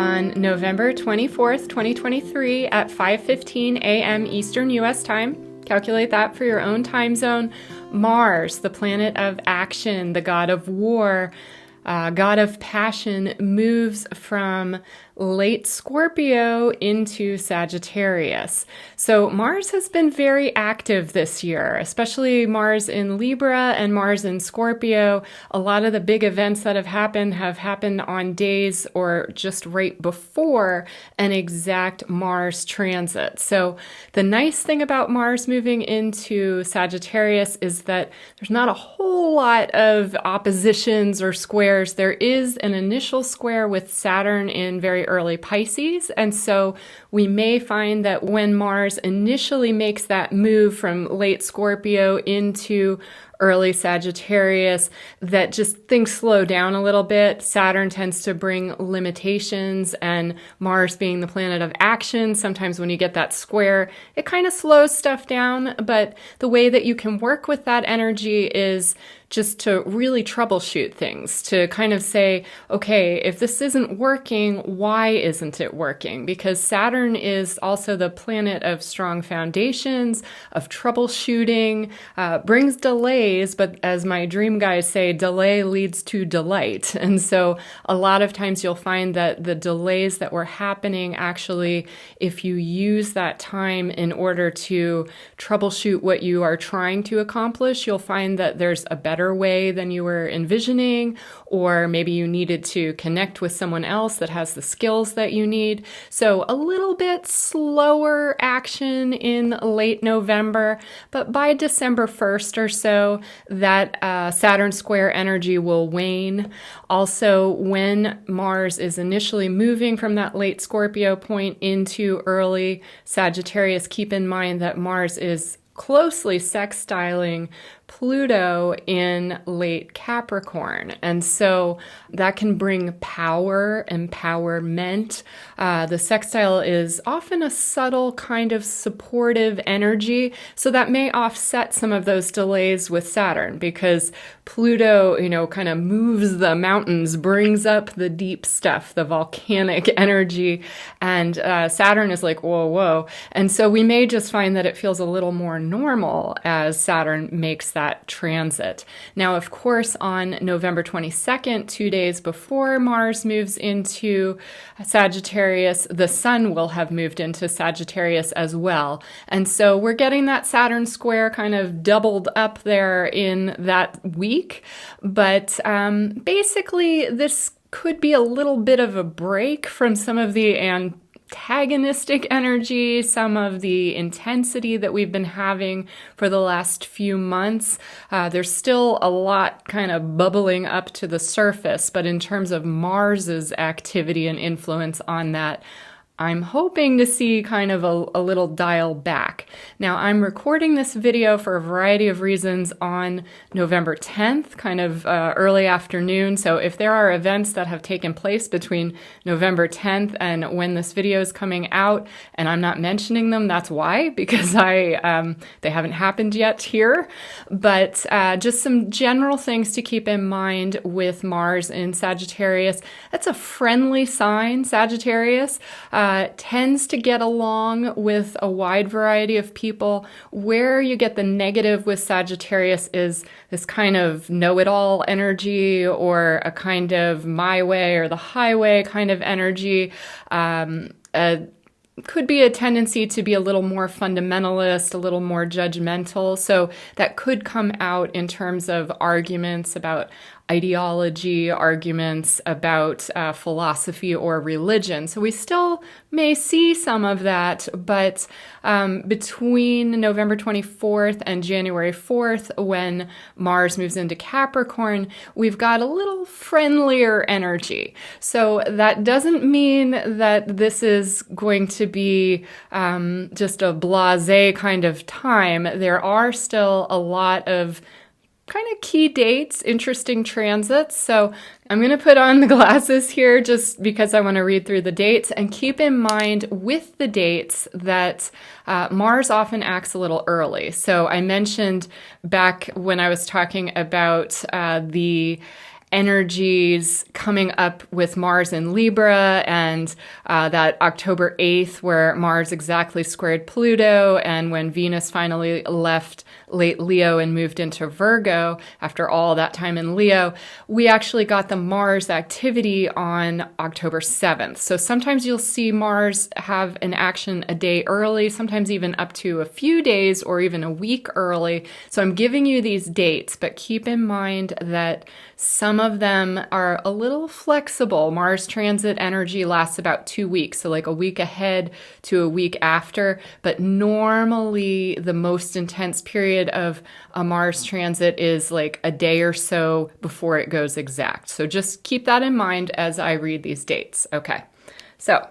on November 24th, 2023 at 5:15 a.m. Eastern U.S. time. Calculate that for your own time zone. Mars, the planet of action, the god of war, god of passion, moves from late Scorpio into Sagittarius. So Mars has been very active this year, especially Mars in Libra and Mars in Scorpio. A lot of the big events that have happened on days or just right before an exact Mars transit. So the nice thing about Mars moving into Sagittarius is that there's not a whole lot of oppositions or squares. There is an initial square with Saturn in very early Pisces, and so we may find that when Mars initially makes that move from late Scorpio into early Sagittarius, that just things slow down a little bit. Saturn tends to bring limitations, and Mars being the planet of action, sometimes when you get that square, it kind of slows stuff down. But the way that you can work with that energy is just to really troubleshoot things, to kind of say, okay, if this isn't working, why isn't it working? Because Saturn is also the planet of strong foundations, of troubleshooting, brings delays, but as my dream guys say, delay leads to delight. And so a lot of times you'll find that the delays that were happening actually, if you use that time in order to troubleshoot what you are trying to accomplish, you'll find that there's a better way than you were envisioning, or maybe you needed to connect with someone else that has the skills that you need. So a little bit slower action in late November, but by December 1st or so, that Saturn square energy will wane. Also, when Mars is initially moving from that late Scorpio point into early Sagittarius, keep in mind that Mars is closely sextiling Pluto in late Capricorn. And so that can bring power, empowerment. The sextile is often a subtle kind of supportive energy. So that may offset some of those delays with Saturn, because Pluto, kind of moves the mountains, brings up the deep stuff, the volcanic energy. And Saturn is like, whoa, whoa. And so we may just find that it feels a little more normal as Saturn makes that transit. Now, of course, on November 22nd, 2 days before Mars moves into Sagittarius, the Sun will have moved into Sagittarius as well. And so we're getting that Saturn square kind of doubled up there in that week. But basically, this could be a little bit of a break from some of the antagonistic energy, some of the intensity that we've been having for the last few months. There's still a lot kind of bubbling up to the surface, but in terms of Mars's activity and influence on that, I'm hoping to see kind of a little dial back. Now, I'm recording this video for a variety of reasons on November 10th, kind of early afternoon. So if there are events that have taken place between November 10th and when this video is coming out, and I'm not mentioning them, that's why, because they haven't happened yet here. But just some general things to keep in mind with Mars in Sagittarius. That's a friendly sign, Sagittarius. Tends to get along with a wide variety of people. Where you get the negative with Sagittarius is this kind of know-it-all energy, or a kind of my way or the highway kind of energy. Could be a tendency to be a little more fundamentalist, a little more judgmental. So that could come out in terms of arguments about ideology, arguments about philosophy or religion. So we still may see some of that, but between November 24th and January 4th, when Mars moves into Capricorn, we've got a little friendlier energy. So that doesn't mean that this is going to be just a blasé kind of time. There are still a lot of kind of key dates, interesting transits. So I'm going to put on the glasses here just because I want to read through the dates, and keep in mind with the dates that Mars often acts a little early. So I mentioned back when I was talking about the energies coming up with Mars in Libra, and that October 8th where Mars exactly squared Pluto, and when Venus finally left late Leo and moved into Virgo after all that time in Leo, we actually got the Mars activity on October 7th. So sometimes you'll see Mars have an action a day early, sometimes even up to a few days or even a week early. So I'm giving you these dates, but keep in mind that some of them are a little flexible. Mars transit energy lasts about 2 weeks, so like a week ahead to a week after. But normally the most intense period of a Mars transit is like a day or so before it goes exact. So just keep that in mind as I read these dates. Okay, so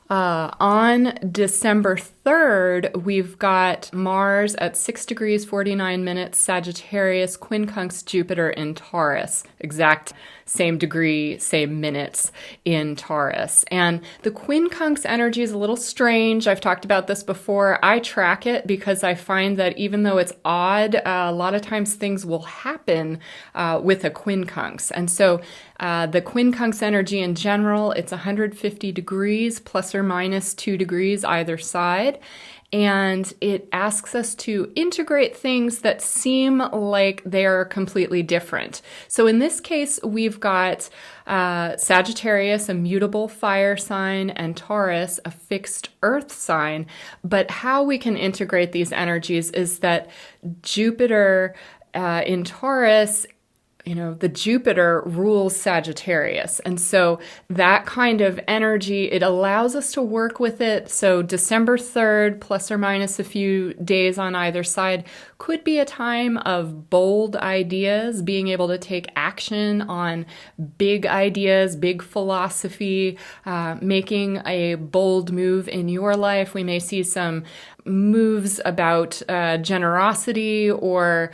on December 3rd, we've got Mars at 6 degrees 49 minutes, Sagittarius, quincunx Jupiter in Taurus, exact same degree, same minutes in Taurus. And the quincunx energy is a little strange. I've talked about this before. I track it because I find that even though it's odd, a lot of times things will happen with a quincunx. And so the quincunx energy in general, it's 150 degrees plus or minus 2 degrees either side. And it asks us to integrate things that seem like they're completely different. So in this case, we've got Sagittarius, a mutable fire sign, and Taurus, a fixed earth sign. But how we can integrate these energies is that Jupiter in Taurus, the Jupiter rules Sagittarius. And so that kind of energy, it allows us to work with it. So December 3rd, plus or minus a few days on either side, could be a time of bold ideas, being able to take action on big ideas, big philosophy, making a bold move in your life. We may see some moves about generosity or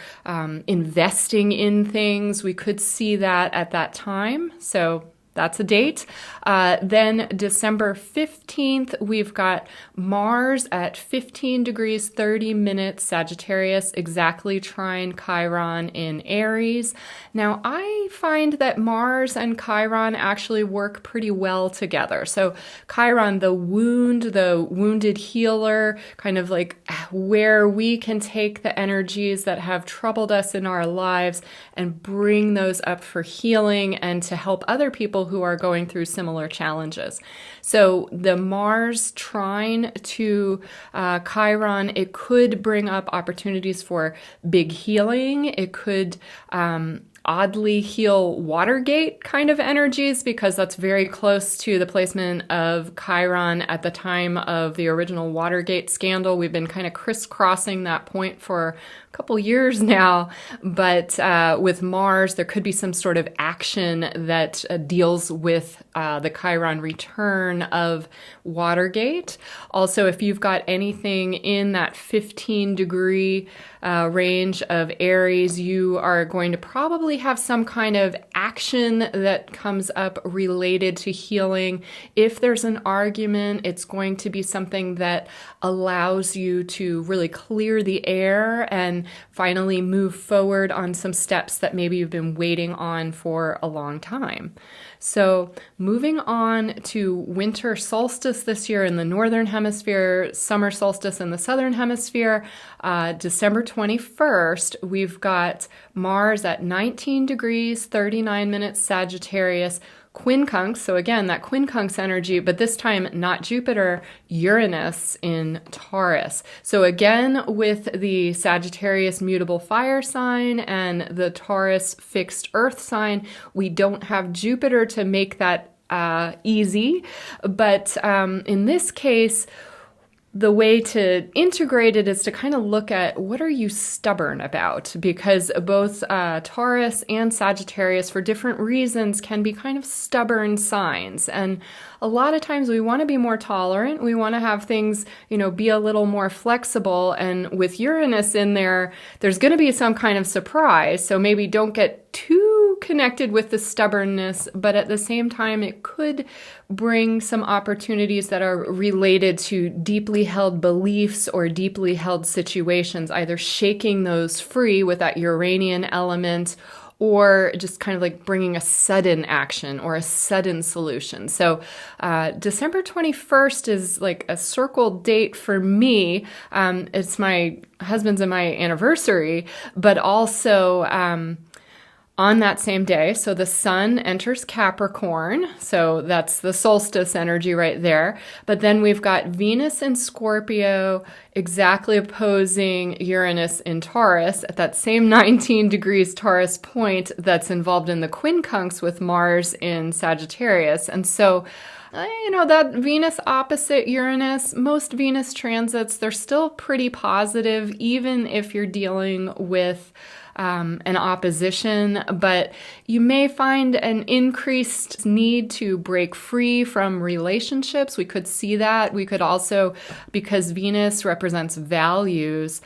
investing in things. We could see that at that time. So that's a date. Then December 15th, we've got Mars at 15 degrees 30 minutes, Sagittarius, exactly trine Chiron in Aries. Now, I find that Mars and Chiron actually work pretty well together. So Chiron, the wounded healer, kind of like where we can take the energies that have troubled us in our lives and bring those up for healing and to help other people who are going through similar challenges. So the Mars trine to Chiron, it could bring up opportunities for big healing. It could oddly heal Watergate kind of energies, because that's very close to the placement of Chiron at the time of the original Watergate scandal. We've been kind of crisscrossing that point for a couple years now, but with Mars, there could be some sort of action that deals with the Chiron return of Watergate. Also, if you've got anything in that 15 degree range of Aries, you are going to probably have some kind of action that comes up related to healing. If there's an argument, it's going to be something that allows you to really clear the air and finally move forward on some steps that maybe you've been waiting on for a long time. So moving on to winter solstice this year in the northern hemisphere, summer solstice in the southern hemisphere, December 21st, we've got Mars at 19 degrees, 39 minutes Sagittarius, quincunx, so again, that quincunx energy, but this time not Jupiter, Uranus in Taurus. So again, with the Sagittarius mutable fire sign and the Taurus fixed earth sign, we don't have Jupiter to make that easy. But in this case, the way to integrate it is to kind of look at what are you stubborn about, because both Taurus and Sagittarius, for different reasons, can be kind of stubborn signs. And a lot of times we want to be more tolerant. We want to have things, be a little more flexible. And with Uranus in there, there's going to be some kind of surprise. So maybe don't get too connected with the stubbornness, but at the same time, it could bring some opportunities that are related to deeply held beliefs or deeply held situations, either shaking those free with that Uranian element, or just kind of like bringing a sudden action or a sudden solution. So December 21st is like a circle date for me. It's my husband's and my anniversary, but also on that same day, so the sun enters Capricorn, so that's the solstice energy right there. But then we've got Venus in Scorpio exactly opposing Uranus in Taurus at that same 19 degrees Taurus point that's involved in the quincunx with Mars in Sagittarius. And so that Venus opposite Uranus, most Venus transits, they're still pretty positive, even if you're dealing with an opposition, but you may find an increased need to break free from relationships. We could see that. We could also, because Venus represents values,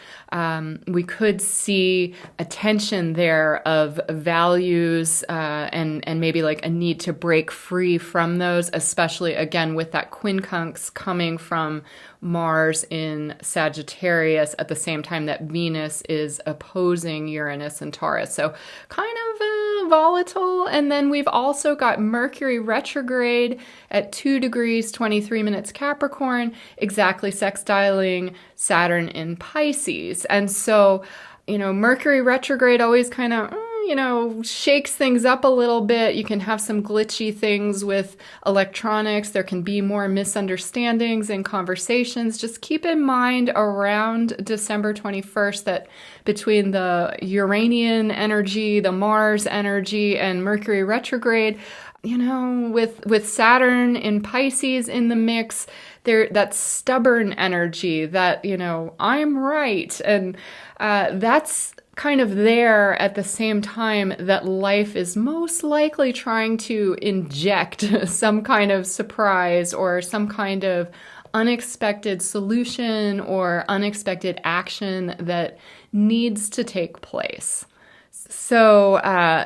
we could see a tension there of values and maybe like a need to break free from those, especially again with that quincunx coming from Mars in Sagittarius at the same time that Venus is opposing Uranus and Taurus. So kind of volatile. And then we've also got Mercury retrograde at 2 degrees, 23 minutes Capricorn, exactly sextiling Saturn in Pisces. And so, Mercury retrograde always kind of, shakes things up a little bit. You can have some glitchy things with electronics. There can be more misunderstandings in conversations. Just keep in mind around December 21st that between the Uranian energy, the Mars energy, and Mercury retrograde, with Saturn in Pisces in the mix, there that stubborn energy that, I'm right. And that's kind of there at the same time that life is most likely trying to inject some kind of surprise or some kind of unexpected solution or unexpected action that needs to take place. So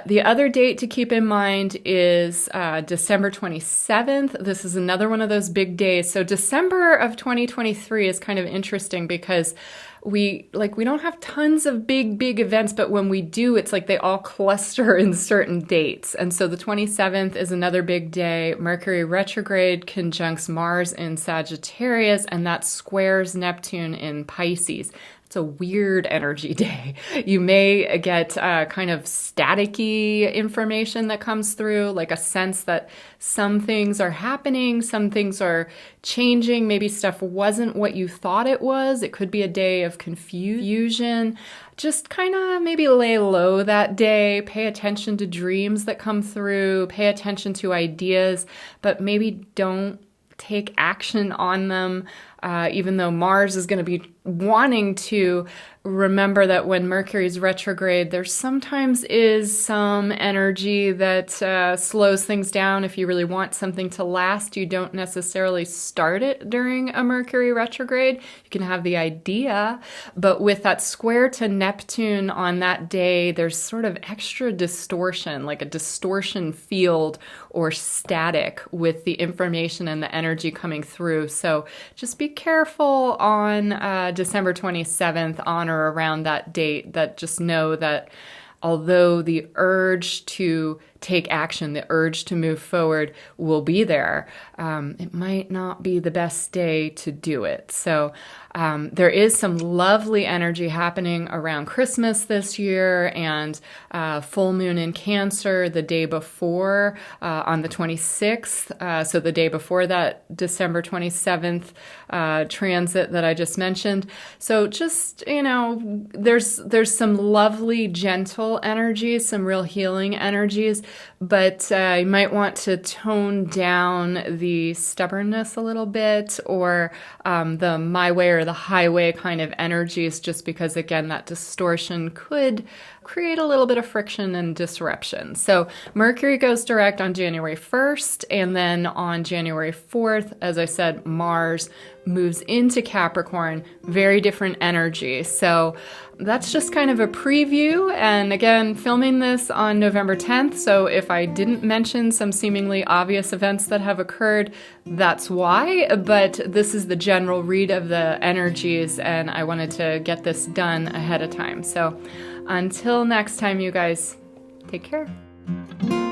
the other date to keep in mind is December 27th. This is another one of those big days. So December of 2023 is kind of interesting because we don't have tons of big events, but when we do, it's like they all cluster in certain dates. And so the 27th is another big day. Mercury retrograde conjuncts Mars in Sagittarius, and that squares Neptune in Pisces. It's a weird energy day. You may get kind of staticky information that comes through, like a sense that some things are happening, some things are changing. Maybe stuff wasn't what you thought it was. It could be a day of confusion. Just kind of maybe lay low that day, pay attention to dreams that come through, pay attention to ideas, but maybe don't take action on them, even though Mars is going to be wanting to. Remember that when Mercury is retrograde, there sometimes is some energy that slows things down. If you really want something to last, you don't necessarily start it during a Mercury retrograde. You can have the idea, but with that square to Neptune on that day, there's sort of extra distortion, like a distortion field or static with the information and the energy coming through. So just be careful on December 27th, on or around that date, that just know that although the urge to take action, the urge to move forward will be there, it might not be the best day to do it. So there is some lovely energy happening around Christmas this year and full moon in Cancer the day before on the 26th. So the day before that December 27th transit that I just mentioned. So just, there's some lovely gentle energies, some real healing energies, but you might want to tone down the stubbornness a little bit or the my way or the highway kind of energies, just because, again, that distortion could create a little bit of friction and disruption. So Mercury goes direct on January 1st, and then on January 4th, as I said, Mars moves into Capricorn, very different energy. So that's just kind of a preview. And again, filming this on November 10th. So if I didn't mention some seemingly obvious events that have occurred, that's why. But this is the general read of the energies, and I wanted to get this done ahead of time. So until next time, you guys, Take care.